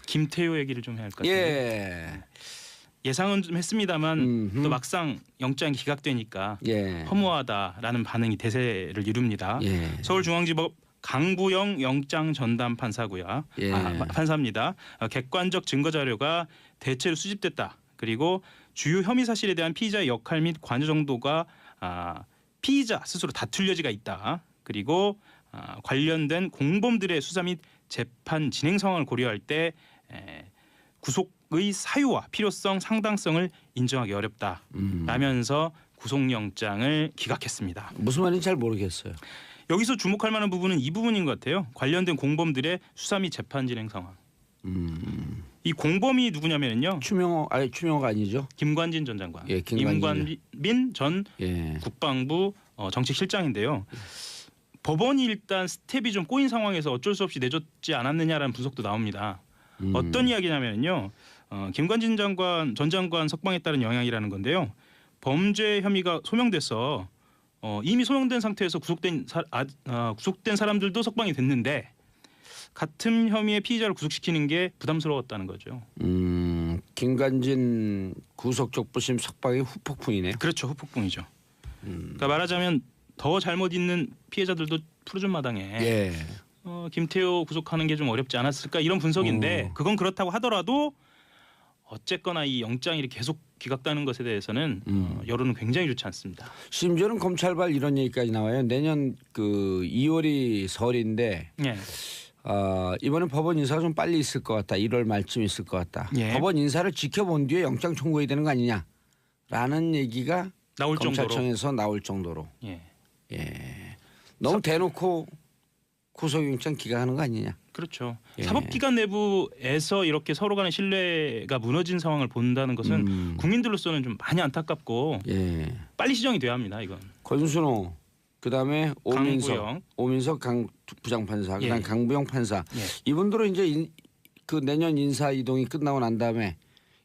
김태효 얘기를 좀 해야 할 것 같아요. 예. 예상은 좀 했습니다만 또 막상 영장이 기각되니까 허무하다라는 반응이 대세를 이룹니다. 서울중앙지법 강부영 영장 전담 판사고요. 판사입니다. 객관적 증거 자료가 대체로 수집됐다. 그리고 주요 혐의 사실에 대한 피의자의 역할 및 관여 정도가 피의자 스스로 다툴 여지가 있다. 그리고 관련된 공범들의 수사 및 재판 진행 상황을 고려할 때 구속의 사유와 필요성, 상당성을 인정하기 어렵다. 라면서 구속영장을 기각했습니다. 무슨 말인지 잘 모르겠어요. 여기서 주목할 만한 부분은 이 부분인 것 같아요. 관련된 공범들의 수사 및 재판 진행 상황. 이 공범이 누구냐면요. 추명호가 아니죠. 김관진 전 장관. 김관빈 전 국방부 정책실장인데요. 법원이 일단 스텝이 좀 꼬인 상황에서 어쩔 수 없이 내줬지 않았느냐라는 분석도 나옵니다. 어떤 이야기냐면요. 김관진 전 장관 석방에 따른 영향이라는 건데요. 범죄 혐의가 소명돼서 이미 소명된 상태에서 구속된 사람들도 석방이 됐는데 같은 혐의의 피의자를 구속시키는 게 부담스러웠다는 거죠. 김관진 구속 적부심 석방이 후폭풍이네요. 그렇죠. 후폭풍이죠. 그러니까 말하자면 더 잘못 있는 피해자들도 풀어준 마당에 김태효 구속하는 게 좀 어렵지 않았을까 이런 분석인데 그건 그렇다고 하더라도 어쨌거나 이 영장이 계속 기각되는 것에 대해서는 여론은 굉장히 좋지 않습니다. 심지어는 검찰발 이런 얘기까지 나와요. 내년 2월이 설인데 이번엔 법원 인사가 좀 빨리 있을 것 같다. 1월 말쯤 있을 것 같다. 법원 인사를 지켜본 뒤에 영장 청구해야 되는 거 아니냐라는 얘기가 나올 검찰청에서 나올 정도로. 너무 대놓고 구속영장 기각하는 거 아니냐. 그렇죠. 사법기관 내부에서 이렇게 서로 간의 신뢰가 무너진 상황을 본다는 것은 국민들로서는 좀 많이 안타깝고 빨리 시정이 돼야 합니다. 이건. 권순호 그다음에 오민석 부장판사 그다음 강부영 판사 이분들은 이제 그 내년 인사 이동이 끝나고 난 다음에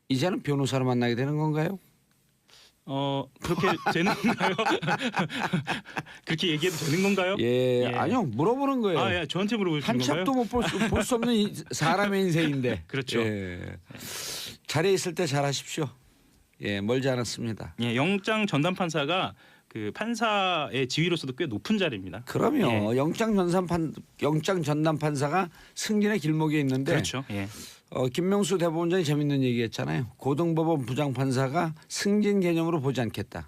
이제는 변호사를 만나게 되는 건가요? 그렇게 되는 건가요? 그렇게 얘기해도 되는 건가요? 아니요 물어보는 거예요. 저한테 물어보시는 건가요? 한참도 못 볼 수 없는 사람의 인생인데. 그렇죠. 자리에 있을 때 잘하십시오. 멀지 않았습니다. 영장 전담 판사가 그 판사의 지위로서도 꽤 높은 자리입니다. 그럼요. 영장 전담 판사가 승진의 길목에 있는데. 그렇죠. 김명수 대법원장이 재밌는 얘기했잖아요. 고등법원 부장판사가 승진 개념으로 보지 않겠다.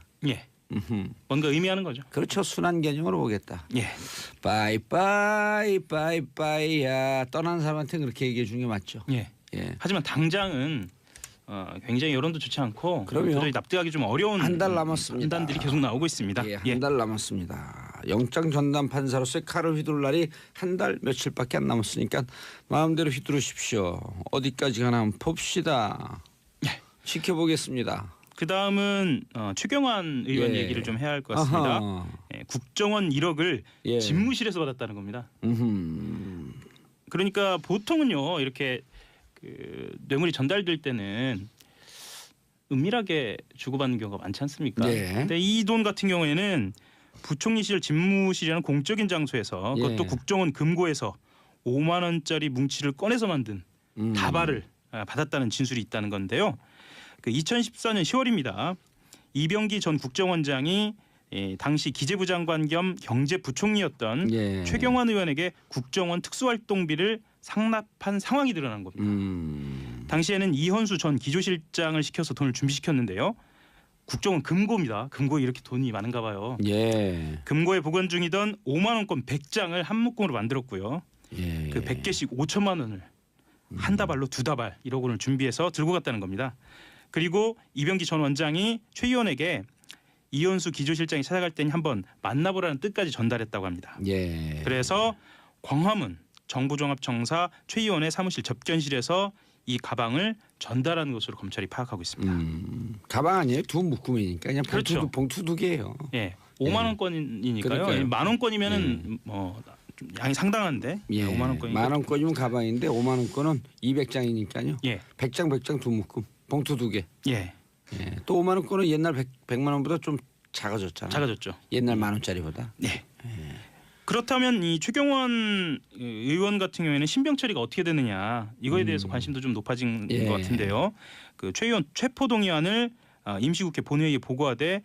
뭔가 의미하는 거죠. 그렇죠. 순환 개념으로 보겠다. 빠이빠이 빠이빠이야. 떠난 사람한테 그렇게 얘기해 주는 게 맞죠. 하지만 당장은 굉장히 여론도 좋지 않고 도저히 납득하기 좀 어려운 한 달 남았습니다. 판단들이 계속 나오고 있습니다. 한 달 남았습니다. 영장 전담 판사로서의 칼을 휘두를 날이 한 달 며칠밖에 안 남았으니까 마음대로 휘두르십시오. 어디까지 가나 한번 봅시다. 지켜보겠습니다. 그 다음은 최경환 의원 얘기를 좀 해야 할 것 같습니다. 국정원 1억을 집무실에서 받았다는 겁니다. 그러니까 보통은요 이렇게 그 뇌물이 전달될 때는 은밀하게 주고받는 경우가 많지 않습니까? 근데 이 돈 같은 경우에는 부총리 시절 집무실이라는 공적인 장소에서 그것도 국정원 금고에서 5만 원짜리 뭉치를 꺼내서 만든 다발을 받았다는 진술이 있다는 건데요. 그 2014년 10월입니다. 이병기 전 국정원장이 당시 기재부 장관 겸 경제부총리였던 최경환 의원에게 국정원 특수활동비를 상납한 상황이 드러난 겁니다. 당시에는 이현수 전 기조실장을 시켜서 돈을 준비시켰는데요. 국정원 금고입니다. 금고에 이렇게 돈이 많은가 봐요. 금고에 보관 중이던 5만 원권 100장을 한 묶음으로 만들었고요. 그 100개씩 5천만 원을 한 다발로 2다발 1억 원을 준비해서 들고 갔다는 겁니다. 그리고 이병기 전 원장이 최 의원에게 이현수 기조실장이 찾아갈 때니 한번 만나보라는 뜻까지 전달했다고 합니다. 그래서 광화문 정부종합청사 최 의원의 사무실 접견실에서 이 가방을 전달한 것으로 검찰이 파악하고 있습니다. 가방 아니에요? 두 묶음이니까 그냥 봉투 두 개예요. 5만 원권이니까요. 만 원권이면은 뭐 좀 양이 상당한데 5만 원권. 만 원권이면 가방인데 5만 원권은 200장이니까요. 100장 두 묶음, 봉투 두 개. 또 5만 원권은 옛날 100만 원보다 좀 작아졌잖아요. 작아졌죠. 옛날 만 원짜리보다. 그렇다면 이 최경원 의원 같은 경우에는 신병 처리가 어떻게 되느냐 이거에 대해서 관심도 좀 높아진 것 같은데요. 그 최 의원 체포동의안을 임시국회 본회의에 보고하되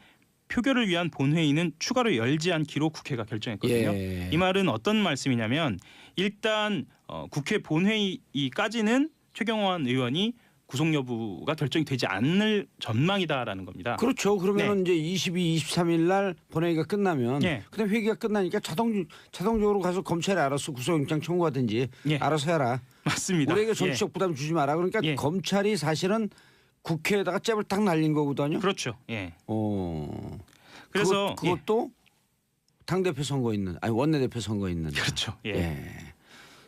표결을 위한 본회의는 추가로 열지 않기로 국회가 결정했거든요. 이 말은 어떤 말씀이냐면 일단 국회 본회의까지는 최경원 의원이 구속 여부가 결정이 되지 않을 전망이다라는 겁니다. 그렇죠. 그러면 이제 22, 23일 날 본회의가 끝나면 그다음 회기가 끝나니까 자동적으로 가서 검찰에 알아서 구속영장 청구하든지 알아서 해라. 맞습니다. 우리에게 정치적 부담 주지 마라. 그러니까 검찰이 사실은 국회에다가 잽을 딱 날린 거거든요. 그렇죠. 그래서 그것도 당대표 선거 있는, 아니 원내대표 선거 있는. 그렇죠.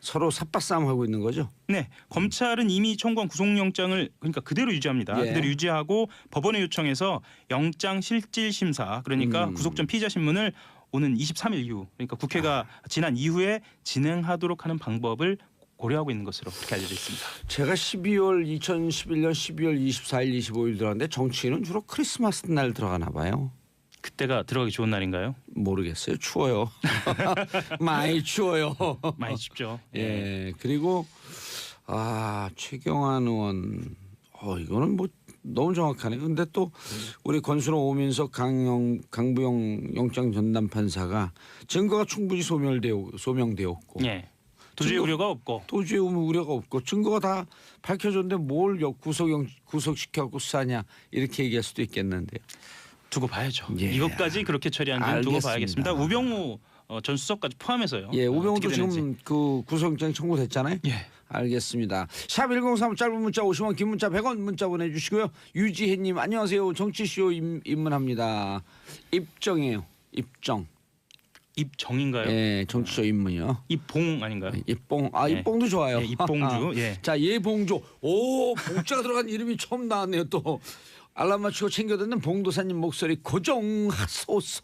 서로 삽박싸움 하고 있는 거죠. 네, 검찰은 이미 청구한 구속영장을 그러니까 그대로 유지합니다. 그대로 유지하고 법원에 요청해서 영장 실질 심사, 그러니까 구속 전 피의자 신문을 오는 23일 이후, 그러니까 국회가 지난 이후에 진행하도록 하는 방법을 고려하고 있는 것으로 그렇게 알려져 있습니다. 제가 2011년 12월 24일, 25일 들어갔는데 정치인은 주로 크리스마스 날 들어가나 봐요. 그때가 들어가기 좋은 날인가요? 모르겠어요. 추워요. 많이 추워요. 많이 춥죠. 그리고 최경환 의원 이거는 뭐 너무 정확하네. 근데 또 우리 권순호, 오민석, 강부영 영장 전담 판사가 증거가 충분히 소명되었고 도주의 우려가 없고 도주의 우려가 없고 증거가 다 밝혀졌는데 뭘 구속시켜갖고 수사냐 이렇게 얘기할 수도 있겠는데요. 두고 봐야죠. 이것까지 그렇게 처리한 줄 두고 봐야겠습니다. 우병우 전 수석까지 포함해서요. 우병우도 지금 그 구속영장 청구됐잖아요. 알겠습니다. 샵 1035 짧은 문자 50원, 긴 문자 100원 문자 보내주시고요. 유지혜님 안녕하세요. 정치쇼 입문합니다. 입정이에요. 입정. 입정인가요? 정치쇼 입문이요. 입봉 아닌가요? 입봉. 입봉도 좋아요. 입봉주. 자, 예봉조. 오, 봉자가 들어간 이름이 처음 나왔네요. 또 알람 맞추고 챙겨 듣는 봉도사님 목소리 고정하소서.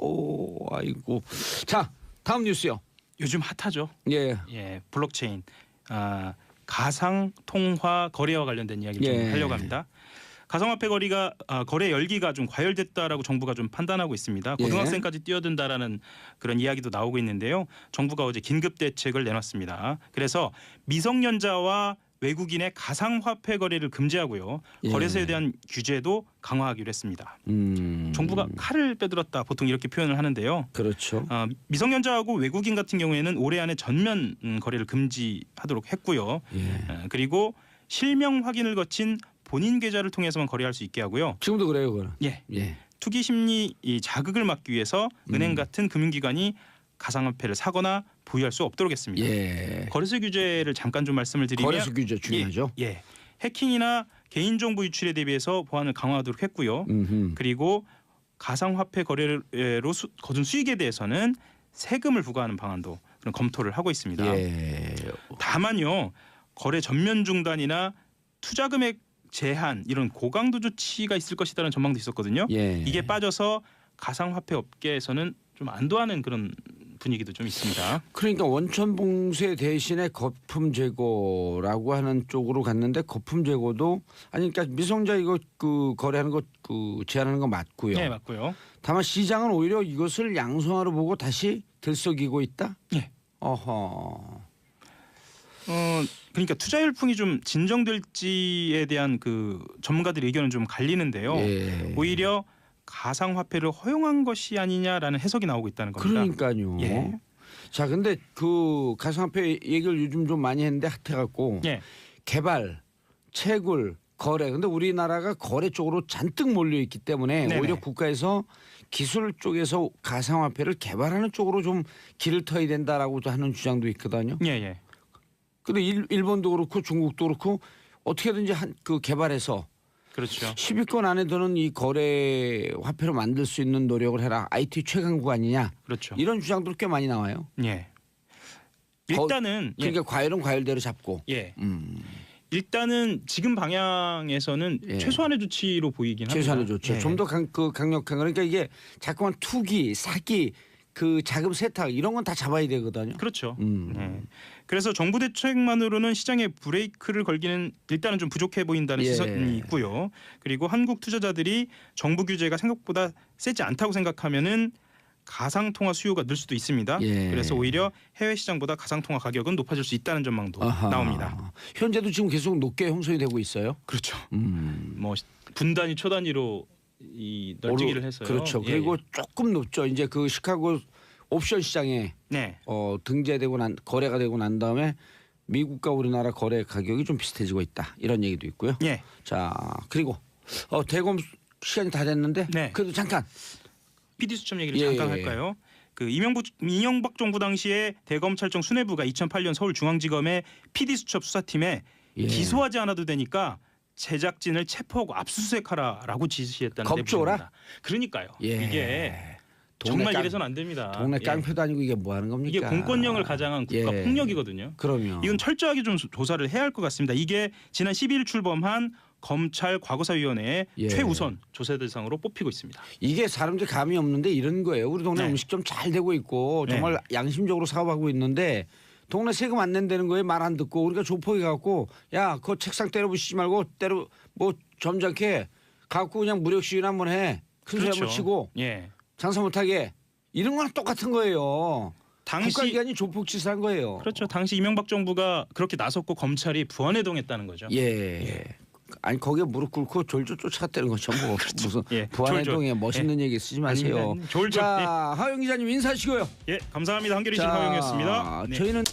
아이고. 자, 다음 뉴스요. 요즘 핫하죠. 블록체인, 가상 통화 거래와 관련된 이야기를 좀 하려고 합니다. 가상화폐 거래 열기가 좀 과열됐다라고 정부가 좀 판단하고 있습니다. 고등학생까지 뛰어든다라는 그런 이야기도 나오고 있는데요. 정부가 어제 긴급 대책을 내놨습니다. 그래서 미성년자와 외국인의 가상화폐 거래를 금지하고요. 거래소에 대한 규제도 강화하기로 했습니다. 정부가 칼을 빼들었다 보통 이렇게 표현을 하는데요. 그렇죠. 미성년자하고 외국인 같은 경우에는 올해 안에 전면 거래를 금지하도록 했고요. 그리고 실명 확인을 거친 본인 계좌를 통해서만 거래할 수 있게 하고요. 지금도 그래요, 그거는. 투기 심리 자극을 막기 위해서 은행 같은 금융기관이 가상화폐를 사거나 보유할 수 없도록 했습니다. 거래소 규제를 잠깐 좀 말씀을 드리면 거래소 규제 중요하죠. 해킹이나 개인정보 유출에 대비해서 보안을 강화하도록 했고요. 그리고 가상화폐 거래로 거둔 수익에 대해서는 세금을 부과하는 방안도 그런 검토를 하고 있습니다. 다만요. 거래 전면 중단이나 투자 금액 제한 이런 고강도 조치가 있을 것이라는 전망도 있었거든요. 이게 빠져서 가상화폐 업계에서는 좀 안도하는 그런 분위기도 좀 있습니다. 그러니까 원천 봉쇄 대신에 거품 제거라고 하는 쪽으로 갔는데 거품 제거도 그러니까 미성자 이거 그 거래하는 거 제한하는 거 맞고요. 맞고요. 다만 시장은 오히려 이것을 양성화로 보고 다시 들썩이고 있다. 그러니까 투자 열풍이 좀 진정될지에 대한 그 전문가들의 의견은 좀 갈리는데요. 오히려 가상화폐를 허용한 것이 아니냐라는 해석이 나오고 있다는 겁니다. 그러니까요. 자, 근데 그 가상화폐 얘기를 요즘 좀 많이 했는데 핫해갖고 개발, 채굴, 거래. 근데 우리나라가 거래 쪽으로 잔뜩 몰려 있기 때문에 오히려 국가에서 기술 쪽에서 가상화폐를 개발하는 쪽으로 좀 길을 터야 된다라고 하는 주장도 있거든요. 근데 일본도 그렇고 중국도 그렇고 어떻게든지 그 개발해서 그렇죠. 10위권 안에 드는 이 거래 화폐로 만들 수 있는 노력을 해라. IT 최강국 아니냐. 그렇죠. 이런 주장도 꽤 많이 나와요. 일단은 그러니까 과열은 과열대로 잡고. 일단은 지금 방향에서는 최소한의 조치로 보이긴 합니다. 최소한의 조치. 좀 더 강력한 그러니까 이게 자꾸만 투기, 사기, 그 자금 세탁 이런 건 다 잡아야 되거든요. 그렇죠. 그래서 정부 대책만으로는 시장에 브레이크를 걸기는 일단은 좀 부족해 보인다는 시선이 있고요. 그리고 한국 투자자들이 정부 규제가 생각보다 세지 않다고 생각하면은 가상 통화 수요가 늘 수도 있습니다. 예. 그래서 오히려 해외 시장보다 가상 통화 가격은 높아질 수 있다는 전망도 나옵니다. 현재도 지금 계속 높게 형성이 되고 있어요. 그렇죠. 뭐 분단위 초단위로 이 널뛰기를 해서요. 그렇죠. 그리고 조금 높죠. 이제 그 시카고 옵션 시장에 등재되고 거래가 되고 난 다음에 미국과 우리나라 거래 가격이 좀 비슷해지고 있다. 이런 얘기도 있고요. 예. 자, 그리고 대검 시간이 다 됐는데 그래도 잠깐 PD 수첩 얘기를 잠깐 할까요? 그 이명박 정부 당시에 대검찰청 수뇌부가 2008년 서울중앙지검의 PD 수첩 수사팀에 기소하지 않아도 되니까 제작진을 체포하고 압수수색하라라고 지시했다는 겁줘라. 그러니까요. 이게 정말 이래서는 안 됩니다. 동네 깡패도 아니고 이게 뭐 하는 겁니까? 이게 공권력을 가장한 국가 폭력이거든요. 그럼요. 이건 철저하게 좀 조사를 해야 할 것 같습니다. 이게 지난 12일 출범한 검찰 과거사위원회의 최우선 조사 대상으로 뽑히고 있습니다. 이게 사람들 감이 없는데 이런 거예요. 우리 동네 음식점 잘 되고 있고 정말 양심적으로 사업하고 있는데 동네 세금 안 낸다는 거에 말 안 듣고 우리가 조폭이 갖고 야 그거 책상 때려 부시지 말고 뭐 점잖게 갖고 그냥 무력 시위나 한번 해. 큰 소리 한번 치고 장사 못하게 이런 거랑 똑같은 거예요. 국가기관이 조폭짓을 한 거예요. 그렇죠. 당시 이명박 정부가 그렇게 나섰고 검찰이 부안해동했다는 거죠. 아니 거기에 무릎 꿇고 졸졸 쫓아갔다는 거죠. 뭐 무슨 부안해동에 멋있는 얘기 쓰지 마세요. 자 하영 기자님 인사하시고요. 감사합니다. 한겨레신 하영이었습니다. 저희는